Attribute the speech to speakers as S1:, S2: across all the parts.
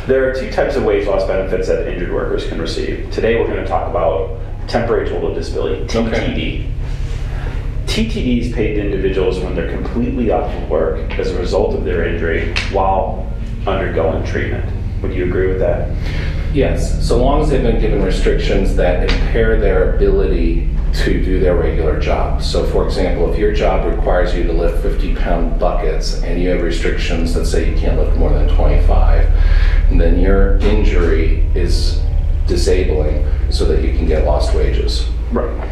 S1: There are two types of wage loss benefits that injured workers can receive. Today we're going to talk about temporary total disability, TTD. TTD is paid to individuals when they're completely off of work as a result of their injury while undergoing treatment. Would you agree with that?
S2: Yes, so long as they've been given restrictions that impair their ability to do their regular job. So for example, if your job requires you to lift 50-pound buckets and you have restrictions that say you can't lift more than 25, then your injury is disabling so that you can get lost wages.
S1: Right.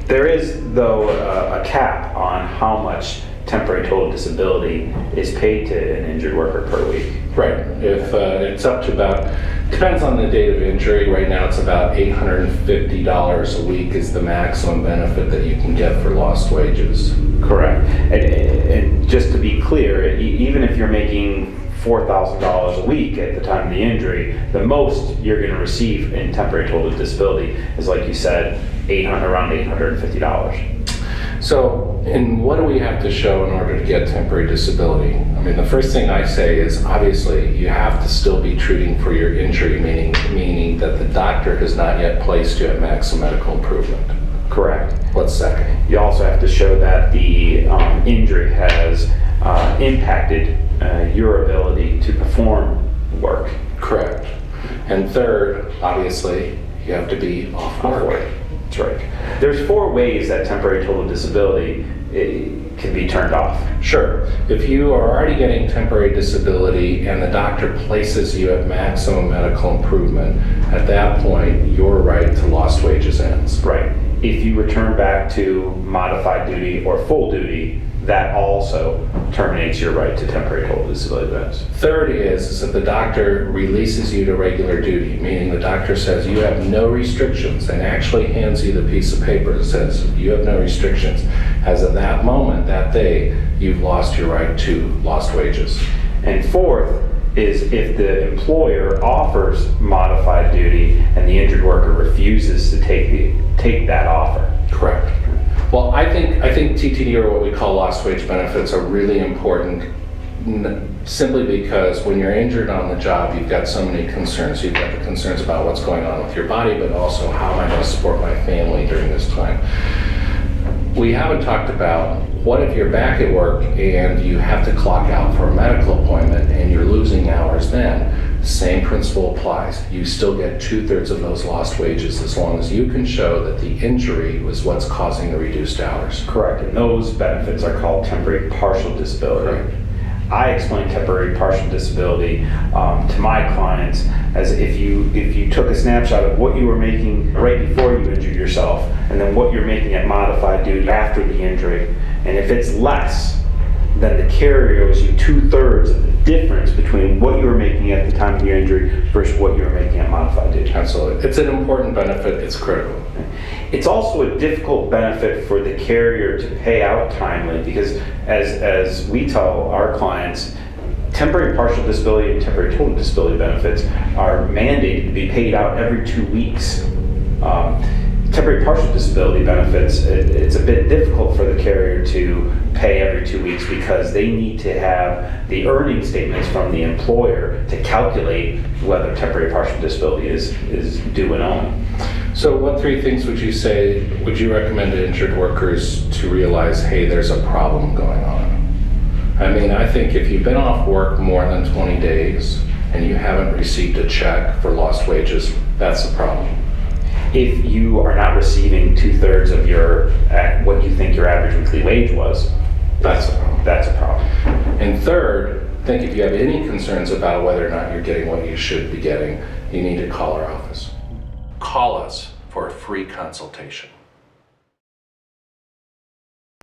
S1: There is, though, a cap on how much temporary total disability is paid to an injured worker per week.
S2: Right. If it's up to about, depends on the date of injury. Right now it's about $850 a week is the maximum benefit that you can get for lost wages.
S1: Correct. And just to be clear, even if you're making $4,000 a week at the time of the injury, the most you're going to receive in temporary total disability is, like you said, around $850.
S2: So, and what do we have to show in order to get temporary disability? I mean, the first thing I say is, obviously, you have to still be treating for your injury, meaning that the doctor has not yet placed you at maximum medical improvement.
S1: Correct.
S2: What's second?
S1: You also have to show that the injury has impacted your ability to perform work.
S2: Correct. And third, obviously, you have to be off work.
S1: That's right. There's 4 ways that temporary total disability can be turned off.
S2: Sure. If you are already getting temporary disability and the doctor places you at maximum medical improvement, at that point, your right to lost wages ends.
S1: Right. If you return back to modified duty or full duty, that also terminates your right to temporary total disability benefits.
S2: Third is that the doctor releases you to regular duty, meaning the doctor says you have no restrictions and actually hands you the piece of paper that says you have no restrictions. As of that moment, that day, you've lost your right to lost wages.
S1: And fourth is if the employer offers modified duty and the injured worker refuses to take that offer.
S2: Correct. Well, I think TTD, or what we call lost wage benefits, are really important simply because when you're injured on the job, you've got so many concerns. You've got the concerns about what's going on with your body, but also how am I going to support my family during this time. We haven't talked about what if you're back at work and you have to clock out for a medical appointment and you're losing hours then. Same principle applies. You still get 2/3 of those lost wages as long as you can show that the injury was what's causing the reduced hours.
S1: Correct. And those benefits are called temporary partial disability.
S2: Correct.
S1: I explain temporary partial disability to my clients as if you took a snapshot of what you were making right before you injured yourself and then what you're making at modified duty after the injury. And if it's less, then the carrier owes you 2/3 of the difference between what you were making at the time of your injury versus what you were making at modified duty.
S2: Absolutely. It's an important benefit. It's critical.
S1: It's also a difficult benefit for the carrier to pay out timely because as we tell our clients, temporary partial disability and temporary total disability benefits are mandated to be paid out every 2 weeks. Temporary partial disability benefits, it's a bit difficult for the carrier to pay every 2 weeks because they need to have the earning statements from the employer to calculate whether temporary partial disability is due and owing.
S2: So what 3 things would you recommend to injured workers to realize, hey, there's a problem going on? I mean, I think if you've been off work more than 20 days and you haven't received a check for lost wages, that's the problem.
S1: If you are not receiving 2/3 of your what you think your average weekly wage was,
S2: That's a problem.
S1: that's a problem.
S2: And third, I think if you have any concerns about whether or not you're getting what you should be getting, you need to call our office. Call us for a free consultation.